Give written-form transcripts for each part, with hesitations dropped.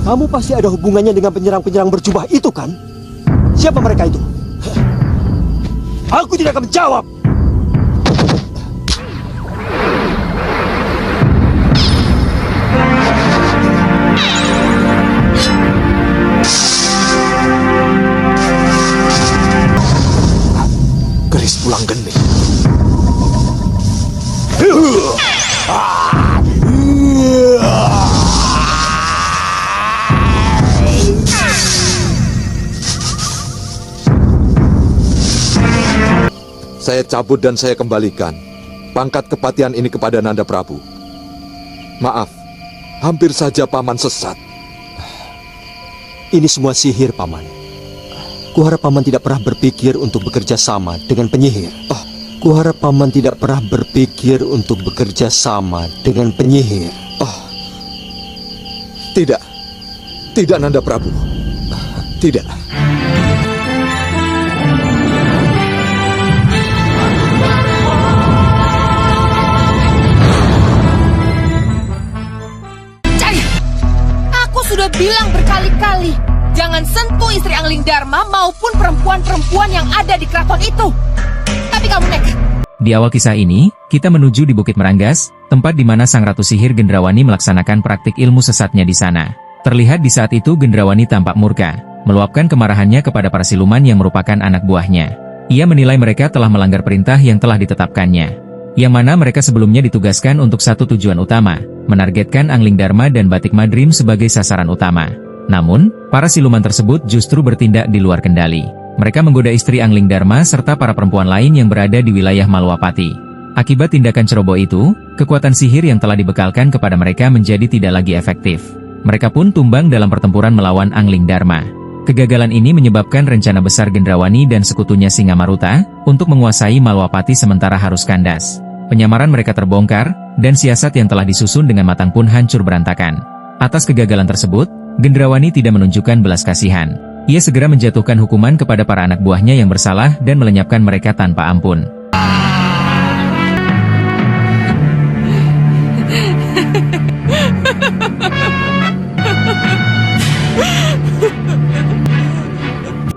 Kamu pasti ada hubungannya dengan penyerang-penyerang berjubah itu kan? Siapa mereka itu? Aku tidak akan menjawab. Keris pulang geni. Saya cabut dan saya kembalikan pangkat kepatihan ini kepada Nanda Prabu. Maaf, hampir saja Paman sesat. Ini semua sihir, Paman. Kuharap Paman tidak pernah berpikir untuk bekerja sama dengan penyihir. Kuharap Paman tidak pernah berpikir untuk bekerja sama dengan penyihir. Tidak. Tidak, Nanda Prabu. Tidak. Sudah bilang berkali-kali, jangan sentuh istri Angling Dharma maupun perempuan-perempuan yang ada di keraton itu. Tapi kamu nekat. Di awal kisah ini, kita menuju di Bukit Meranggas, tempat di mana sang Ratu Sihir Gendrawani melaksanakan praktik ilmu sesatnya di sana. Terlihat di saat itu Gendrawani tampak murka, meluapkan kemarahannya kepada para siluman yang merupakan anak buahnya. Ia menilai mereka telah melanggar perintah yang telah ditetapkannya, yang mana mereka sebelumnya ditugaskan untuk satu tujuan utama, menargetkan Angling Dharma dan Batik Madrim sebagai sasaran utama. Namun, para siluman tersebut justru bertindak di luar kendali. Mereka menggoda istri Angling Dharma serta para perempuan lain yang berada di wilayah Malwapati. Akibat tindakan ceroboh itu, kekuatan sihir yang telah dibekalkan kepada mereka menjadi tidak lagi efektif. Mereka pun tumbang dalam pertempuran melawan Angling Dharma. Kegagalan ini menyebabkan rencana besar Gendrawani dan sekutunya Singamaruta untuk menguasai Malwapati sementara harus kandas. Penyamaran mereka terbongkar, dan siasat yang telah disusun dengan matang pun hancur berantakan. Atas kegagalan tersebut, Gendrawani tidak menunjukkan belas kasihan. Ia segera menjatuhkan hukuman kepada para anak buahnya yang bersalah dan melenyapkan mereka tanpa ampun.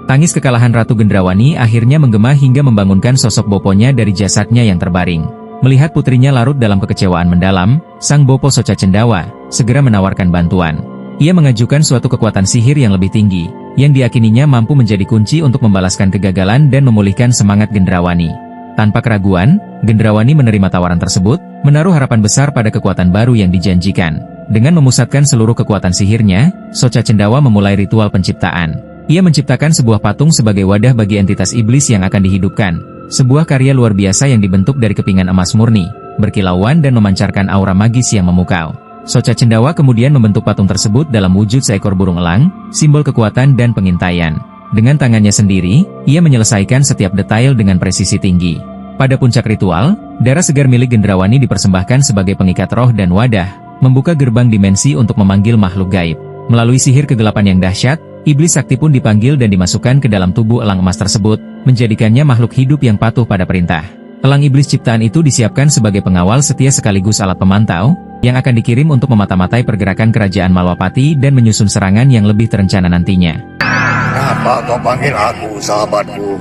Tangis kekalahan Ratu Gendrawani akhirnya menggema hingga membangunkan sosok boponya dari jasadnya yang terbaring. Melihat putrinya larut dalam kekecewaan mendalam, sang bopo Soca Cendawa segera menawarkan bantuan. Ia mengajukan suatu kekuatan sihir yang lebih tinggi, yang diyakininya mampu menjadi kunci untuk membalaskan kegagalan dan memulihkan semangat Gendrawani. Tanpa keraguan, Gendrawani menerima tawaran tersebut, menaruh harapan besar pada kekuatan baru yang dijanjikan. Dengan memusatkan seluruh kekuatan sihirnya, Soca Cendawa memulai ritual penciptaan. Ia menciptakan sebuah patung sebagai wadah bagi entitas iblis yang akan dihidupkan. Sebuah karya luar biasa yang dibentuk dari kepingan emas murni, berkilauan dan memancarkan aura magis yang memukau. Soca Cendawa kemudian membentuk patung tersebut dalam wujud seekor burung elang, simbol kekuatan dan pengintaian. Dengan tangannya sendiri, ia menyelesaikan setiap detail dengan presisi tinggi. Pada puncak ritual, darah segar milik Gendrawani dipersembahkan sebagai pengikat roh dan wadah, membuka gerbang dimensi untuk memanggil makhluk gaib. Melalui sihir kegelapan yang dahsyat, iblis sakti pun dipanggil dan dimasukkan ke dalam tubuh elang emas tersebut, menjadikannya makhluk hidup yang patuh pada perintah. Elang iblis ciptaan itu disiapkan sebagai pengawal setia sekaligus alat pemantau, yang akan dikirim untuk memata-matai pergerakan kerajaan Malwapati dan menyusun serangan yang lebih terencana nantinya. Kenapa kau panggil aku, sahabatku?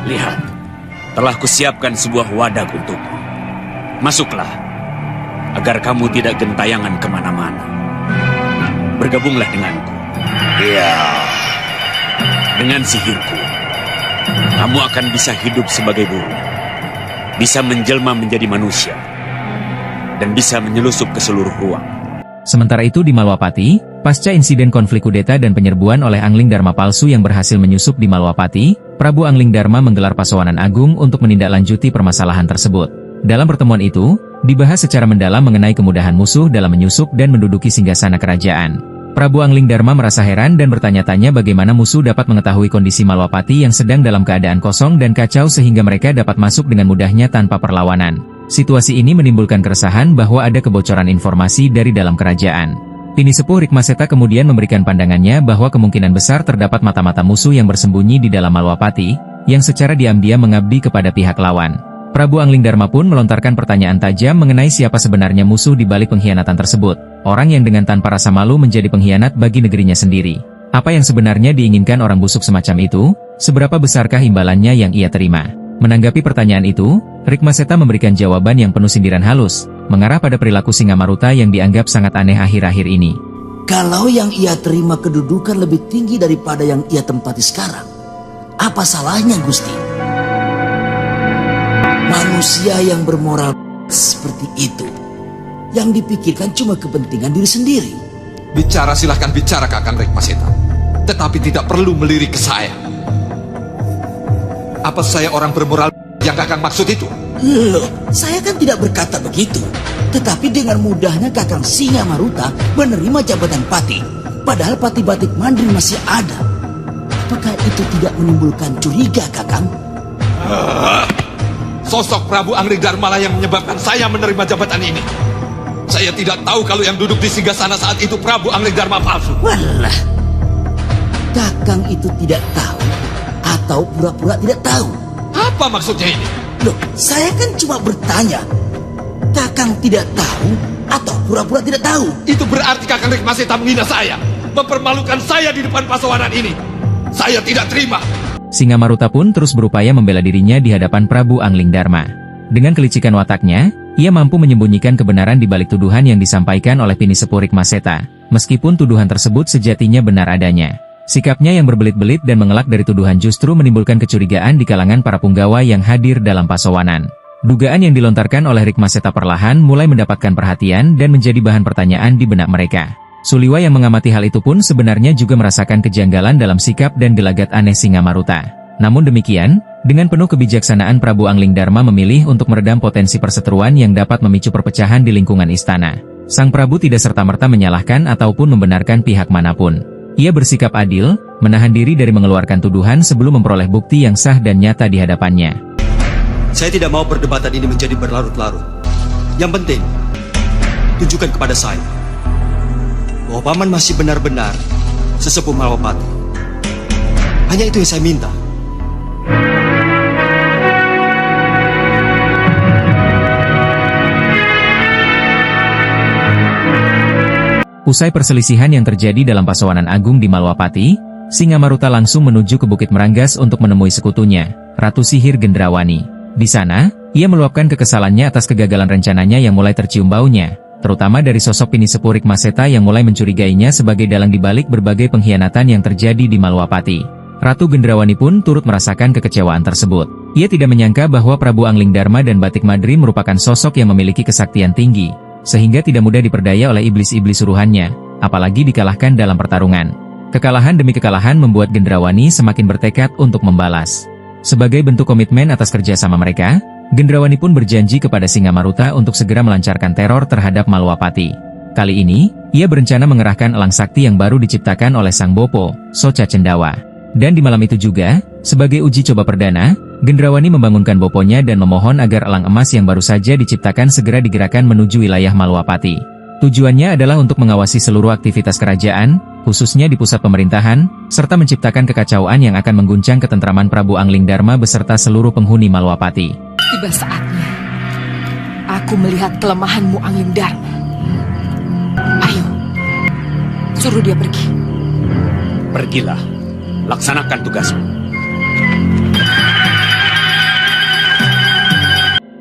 Lihat, telah kusiapkan sebuah wadah untukmu. Masuklah, agar kamu tidak gentayangan kemana-mana. Bergabunglah denganku. Iya. Dengan sihirku, kamu akan bisa hidup sebagai burung, bisa menjelma menjadi manusia, dan bisa menyelusup ke seluruh ruang. Sementara itu di Malwapati, pasca insiden konflik kudeta dan penyerbuan oleh Angling Dharma palsu yang berhasil menyusup di Malwapati, Prabu Angling Dharma menggelar pasowanan agung untuk menindaklanjuti permasalahan tersebut. Dalam pertemuan itu, dibahas secara mendalam mengenai kemudahan musuh dalam menyusup dan menduduki singgasana kerajaan. Prabu Angling Dharma merasa heran dan bertanya-tanya bagaimana musuh dapat mengetahui kondisi Malwapati yang sedang dalam keadaan kosong dan kacau sehingga mereka dapat masuk dengan mudahnya tanpa perlawanan. Situasi ini menimbulkan keresahan bahwa ada kebocoran informasi dari dalam kerajaan. Pini Sepuh Rikmaseta kemudian memberikan pandangannya bahwa kemungkinan besar terdapat mata-mata musuh yang bersembunyi di dalam Malwapati, yang secara diam-diam mengabdi kepada pihak lawan. Prabu Angling Dharma pun melontarkan pertanyaan tajam mengenai siapa sebenarnya musuh di balik pengkhianatan tersebut. orang yang dengan tanpa rasa malu menjadi pengkhianat bagi negerinya sendiri. Apa yang sebenarnya diinginkan orang busuk semacam itu? Seberapa besarkah imbalannya yang ia terima? Menanggapi pertanyaan itu, Rikmaseta memberikan jawaban yang penuh sindiran halus, mengarah pada perilaku Singamaruta yang dianggap sangat aneh akhir-akhir ini. Kalau yang ia terima kedudukan lebih tinggi daripada yang ia tempati sekarang, apa salahnya, Gusti? Manusia yang bermoral seperti itu, yang dipikirkan cuma kepentingan diri sendiri. Bicara silahkan bicara Kakang Rikmaseta, tetapi tidak perlu melirik ke saya. Apa saya orang bermoral yang Kakang maksud itu? Loh, saya kan tidak berkata begitu. Tetapi dengan mudahnya Kakang Singamaruta menerima jabatan pati, padahal pati Batik Mandri masih ada. Apakah itu tidak menimbulkan curiga, Kakang? Sosok Prabu Anglingdarma yang menyebabkan saya menerima jabatan ini. Saya tidak tahu kalau yang duduk di singgasana saat itu Prabu Anglingdarma palsu. Walah, Kakang itu tidak tahu atau pura-pura tidak tahu. Apa maksudnya ini? Loh, saya kan cuma bertanya. Kakang tidak tahu atau pura-pura tidak tahu? Itu berarti Kakang Rikmaseta menghina saya, mempermalukan saya di depan pasawanan ini. Saya tidak terima. Singamaruta pun terus berupaya membela dirinya di hadapan Prabu Anglingdarma. Dengan kelicikan wataknya, ia mampu menyembunyikan kebenaran di balik tuduhan yang disampaikan oleh Pinisepu Rikmaseta, meskipun tuduhan tersebut sejatinya benar adanya. Sikapnya yang berbelit-belit dan mengelak dari tuduhan justru menimbulkan kecurigaan di kalangan para punggawa yang hadir dalam pasawanan. Dugaan yang dilontarkan oleh Rikmaseta perlahan mulai mendapatkan perhatian dan menjadi bahan pertanyaan di benak mereka. Suliwa yang mengamati hal itu pun sebenarnya juga merasakan kejanggalan dalam sikap dan gelagat aneh Singamaruta. Namun demikian, dengan penuh kebijaksanaan Prabu Anglingdarma memilih untuk meredam potensi perseteruan yang dapat memicu perpecahan di lingkungan istana. Sang Prabu tidak serta-merta menyalahkan ataupun membenarkan pihak manapun. Ia bersikap adil, menahan diri dari mengeluarkan tuduhan sebelum memperoleh bukti yang sah dan nyata di hadapannya. Saya tidak mau perdebatan ini menjadi berlarut-larut. Yang penting, tunjukkan kepada saya bahwa Paman masih benar-benar sesepuh Malwapati. Hanya itu yang saya minta. Usai perselisihan yang terjadi dalam Pasawanan Agung di Malwapati, Singamaruta langsung menuju ke Bukit Meranggas untuk menemui sekutunya, Ratu Sihir Gendrawani. Di sana, ia meluapkan kekesalannya atas kegagalan rencananya yang mulai tercium baunya, terutama dari sosok Pinisepu Rikmaseta yang mulai mencurigainya sebagai dalang dibalik berbagai pengkhianatan yang terjadi di Malwapati. Ratu Gendrawani pun turut merasakan kekecewaan tersebut. Ia tidak menyangka bahwa Prabu Anglingdarma dan Batik Madri merupakan sosok yang memiliki kesaktian tinggi, sehingga tidak mudah diperdaya oleh iblis-iblis suruhannya, apalagi dikalahkan dalam pertarungan. Kekalahan demi kekalahan membuat Gendrawani semakin bertekad untuk membalas. Sebagai bentuk komitmen atas kerjasama mereka, Gendrawani pun berjanji kepada Singamaruta untuk segera melancarkan teror terhadap Malwapati. Kali ini, ia berencana mengerahkan elang sakti yang baru diciptakan oleh Sang Bopo, Soca Cendawa. Dan di malam itu juga, sebagai uji coba perdana, Gendrawani membangunkan boponya dan memohon agar elang emas yang baru saja diciptakan segera digerakkan menuju wilayah Malwapati. Tujuannya adalah untuk mengawasi seluruh aktivitas kerajaan, khususnya di pusat pemerintahan, serta menciptakan kekacauan yang akan mengguncang ketentraman Prabu Anglingdarma beserta seluruh penghuni Malwapati. Tiba saatnya aku melihat kelemahanmu, Anglingdarma. Ayo, suruh dia pergi. Pergilah, laksanakan tugasmu.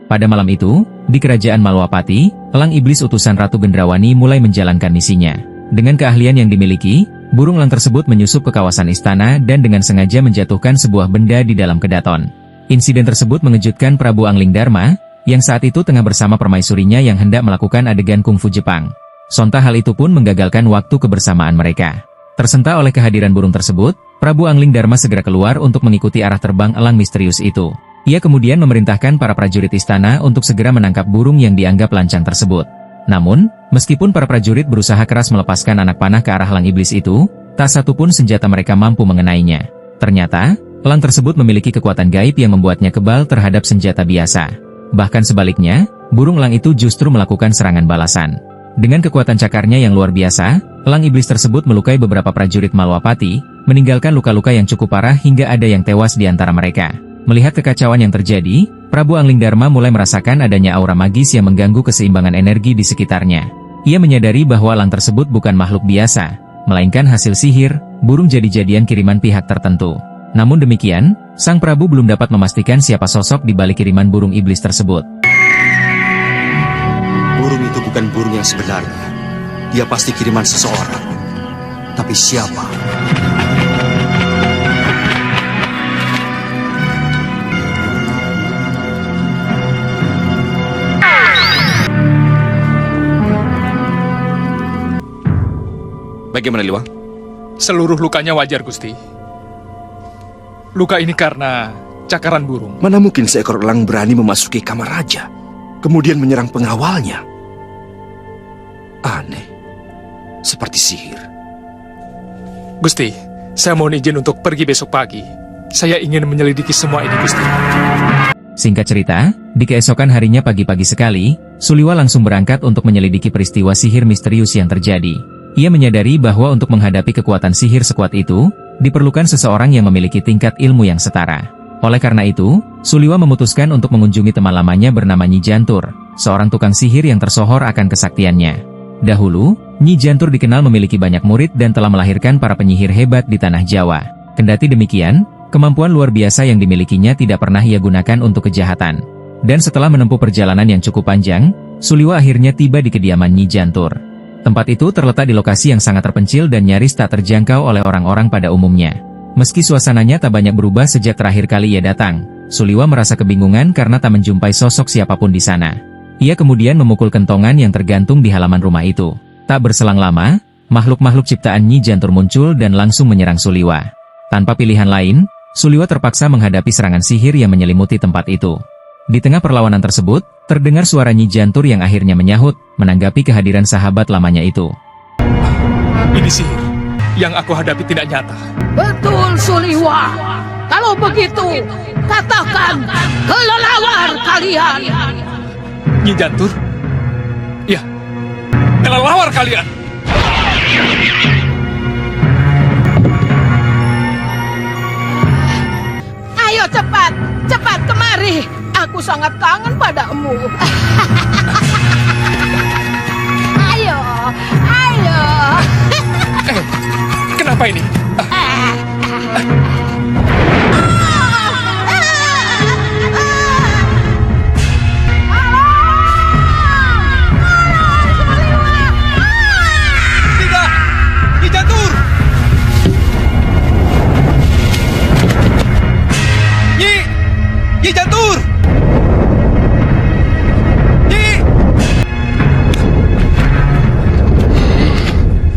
Pada malam itu, di kerajaan Malwapati, elang iblis utusan Ratu Gendrawani mulai menjalankan misinya. Dengan keahlian yang dimiliki, burung elang tersebut menyusup ke kawasan istana dan dengan sengaja menjatuhkan sebuah benda di dalam kedaton. Insiden tersebut mengejutkan Prabu Anglingdarma, yang saat itu tengah bersama permaisurinya yang hendak melakukan adegan kungfu Jepang. Sontak hal itu pun menggagalkan waktu kebersamaan mereka. Tersentak oleh kehadiran burung tersebut, Prabu Anglingdarma segera keluar untuk mengikuti arah terbang elang misterius itu. Ia kemudian memerintahkan para prajurit istana untuk segera menangkap burung yang dianggap lancang tersebut. Namun, meskipun para prajurit berusaha keras melepaskan anak panah ke arah elang iblis itu, tak satu pun senjata mereka mampu mengenainya. Ternyata, elang tersebut memiliki kekuatan gaib yang membuatnya kebal terhadap senjata biasa. Bahkan sebaliknya, burung elang itu justru melakukan serangan balasan. Dengan kekuatan cakarnya yang luar biasa, elang iblis tersebut melukai beberapa prajurit Malwapati, meninggalkan luka-luka yang cukup parah hingga ada yang tewas di antara mereka. Melihat kekacauan yang terjadi, Prabu Anglingdarma mulai merasakan adanya aura magis yang mengganggu keseimbangan energi di sekitarnya. Ia menyadari bahwa elang tersebut bukan makhluk biasa, melainkan hasil sihir, burung jadi-jadian kiriman pihak tertentu. Namun demikian, Sang Prabu belum dapat memastikan siapa sosok di balik kiriman burung iblis tersebut. Burung itu bukan burung yang sebenarnya. Dia pasti kiriman seseorang. Tapi siapa? Bagaimana, Liwang? Seluruh lukanya wajar, Gusti. Luka ini karena cakaran burung. Mana mungkin seekor elang berani memasuki kamar raja, kemudian menyerang pengawalnya? Aneh. Seperti sihir. Gusti, saya mohon izin untuk pergi besok pagi. Saya ingin menyelidiki semua ini, Gusti. Singkat cerita, di keesokan harinya pagi-pagi sekali, Suliwa langsung berangkat untuk menyelidiki peristiwa sihir misterius yang terjadi. Ia menyadari bahwa untuk menghadapi kekuatan sihir sekuat itu, diperlukan seseorang yang memiliki tingkat ilmu yang setara. Oleh karena itu, Suliwa memutuskan untuk mengunjungi teman lamanya bernama Nyi Jantur, seorang tukang sihir yang tersohor akan kesaktiannya. Dahulu, Nyi Jantur dikenal memiliki banyak murid dan telah melahirkan para penyihir hebat di tanah Jawa. Kendati demikian, kemampuan luar biasa yang dimilikinya tidak pernah ia gunakan untuk kejahatan. Dan setelah menempuh perjalanan yang cukup panjang, Suliwa akhirnya tiba di kediaman Nyi Jantur. Tempat itu terletak di lokasi yang sangat terpencil dan nyaris tak terjangkau oleh orang-orang pada umumnya. Meski suasananya tak banyak berubah sejak terakhir kali ia datang, Suliwa merasa kebingungan karena tak menjumpai sosok siapapun di sana. Ia kemudian memukul kentongan yang tergantung di halaman rumah itu. Tak berselang lama, makhluk-makhluk ciptaan Nyi Jantur muncul dan langsung menyerang Suliwa. Tanpa pilihan lain, Suliwa terpaksa menghadapi serangan sihir yang menyelimuti tempat itu. Di tengah perlawanan tersebut, terdengar suara Nyi Jantur yang akhirnya menyahut, menanggapi kehadiran sahabat lamanya itu. Ini sihir yang aku hadapi tidak nyata. Betul, Suliwa. Kalau begitu, katakan kelelawar kalian. Nyi Jantur? Ya, kelelawar kalian. Ayo cepat, cepat kemari. Aku sangat kangen padamu. Ayo, ayo. Kenapa ini? Tidak! Nyi Jantur! Nyi Jantur!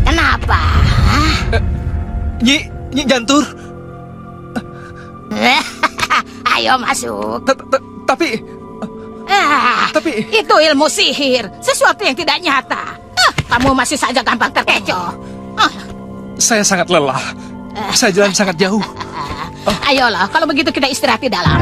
Kenapa? Nyi Jantur! Ayo masuk. Tapi... Itu ilmu sihir, sesuatu yang tidak nyata. Kamu masih saja gampang terkecoh. Saya sangat lelah. Saya jalan sangat jauh. Ayolah, kalau begitu kita istirahat di dalam.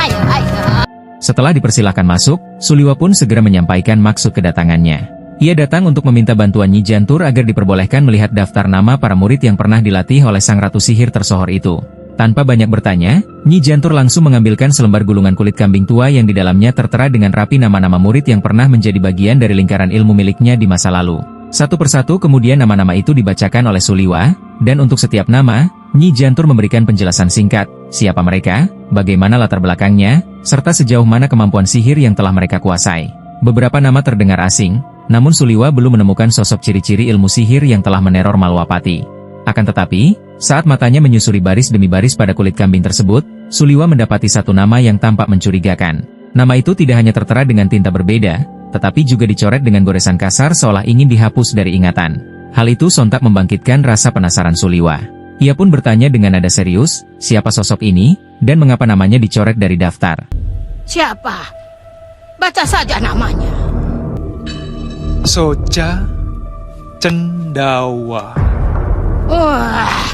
Ayo, ayo. Setelah dipersilahkan masuk, Suliwa pun segera menyampaikan maksud kedatangannya. Ia datang untuk meminta bantuan Nyi Jantur agar diperbolehkan melihat daftar nama para murid yang pernah dilatih oleh sang ratu sihir tersohor itu. Tanpa banyak bertanya, Nyi Jantur langsung mengambilkan selembar gulungan kulit kambing tua yang di dalamnya tertera dengan rapi nama-nama murid yang pernah menjadi bagian dari lingkaran ilmu miliknya di masa lalu. Satu persatu kemudian nama-nama itu dibacakan oleh Suliwa, dan untuk setiap nama, Nyi Jantur memberikan penjelasan singkat, siapa mereka, bagaimana latar belakangnya, serta sejauh mana kemampuan sihir yang telah mereka kuasai. Beberapa nama terdengar asing, namun Suliwa belum menemukan sosok ciri-ciri ilmu sihir yang telah meneror Malwapati. Akan tetapi, saat matanya menyusuri baris demi baris pada kulit kambing tersebut, Suliwa mendapati satu nama yang tampak mencurigakan. Nama itu tidak hanya tertera dengan tinta berbeda, tetapi juga dicoret dengan goresan kasar seolah ingin dihapus dari ingatan. Hal itu sontak membangkitkan rasa penasaran Suliwa. Ia pun bertanya dengan nada serius, siapa sosok ini, dan mengapa namanya dicoret dari daftar. Siapa? Baca saja namanya. Soca Cendawa. Wah,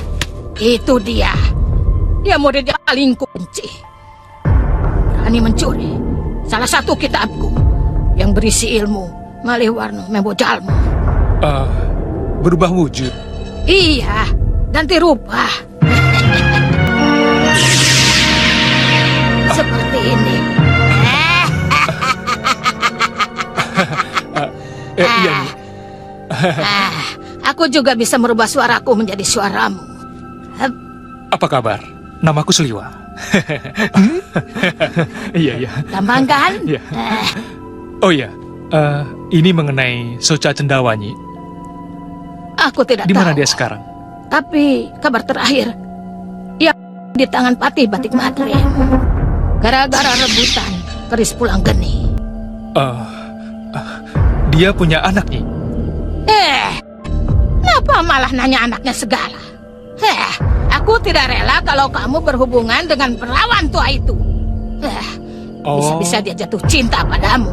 itu dia. Dia murid yang paling kunci. Berani mencuri salah satu kitabku yang berisi ilmu Maliwarno Membojalmu. Berubah wujud. Iya, ganti rupa. Seperti ini. Iya, Nyi. Aku juga bisa merubah suaraku menjadi suaramu. Apa kabar? Namaku Seliwa. Iya. Gampang kan? Iya. Oh iya, ini mengenai Soca Cendawa, Nyi. Aku tidak Di mana tahu. dia sekarang? Tapi kabar terakhir, ia di tangan Patih Batik Madrim. Gara-gara rebutan keris pulang geni. Dia punya anak, Nyi. Kenapa malah nanya anaknya segala? Aku tidak rela kalau kamu berhubungan dengan perawan tua itu. Bisa-bisa dia jatuh cinta padamu.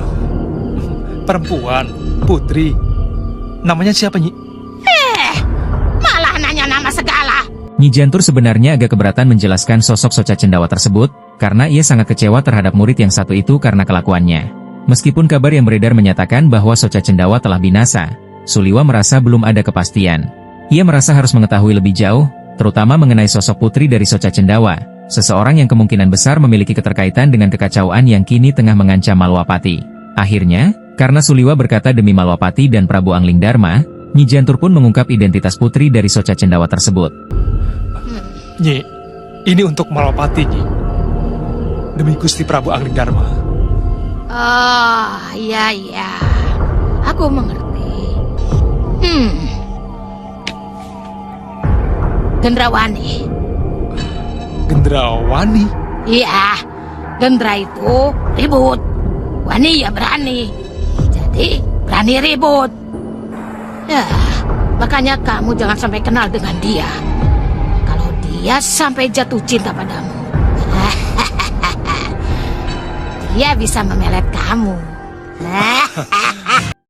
Perempuan, putri. Namanya siapa, Nyi? Malah nanya nama segala. Nyi Jantur sebenarnya agak keberatan menjelaskan sosok Soca Cendawa tersebut, karena ia sangat kecewa terhadap murid yang satu itu karena kelakuannya. Meskipun kabar yang beredar menyatakan bahwa Soca Cendawa telah binasa, Suliwa merasa belum ada kepastian. Ia merasa harus mengetahui lebih jauh, terutama mengenai sosok putri dari Soca Cendawa, seseorang yang kemungkinan besar memiliki keterkaitan dengan kekacauan yang kini tengah mengancam Malwapati. Akhirnya, karena Suliwa berkata demi Malwapati dan Prabu Angling Dharma, Nyi Jantur pun mengungkap identitas putri dari Soca Cendawa tersebut. Nyi, ini untuk Malwapati, Nyi. Demi Gusti Prabu Angling Dharma. Oh, iya. Aku mengerti. Gendrawani. Gendrawani? Iya, Gendra itu ribut. Wani ya berani. Jadi berani ribut. Makanya kamu jangan sampai kenal dengan dia. Kalau dia sampai jatuh cinta padamu, dia bisa memelet kamu.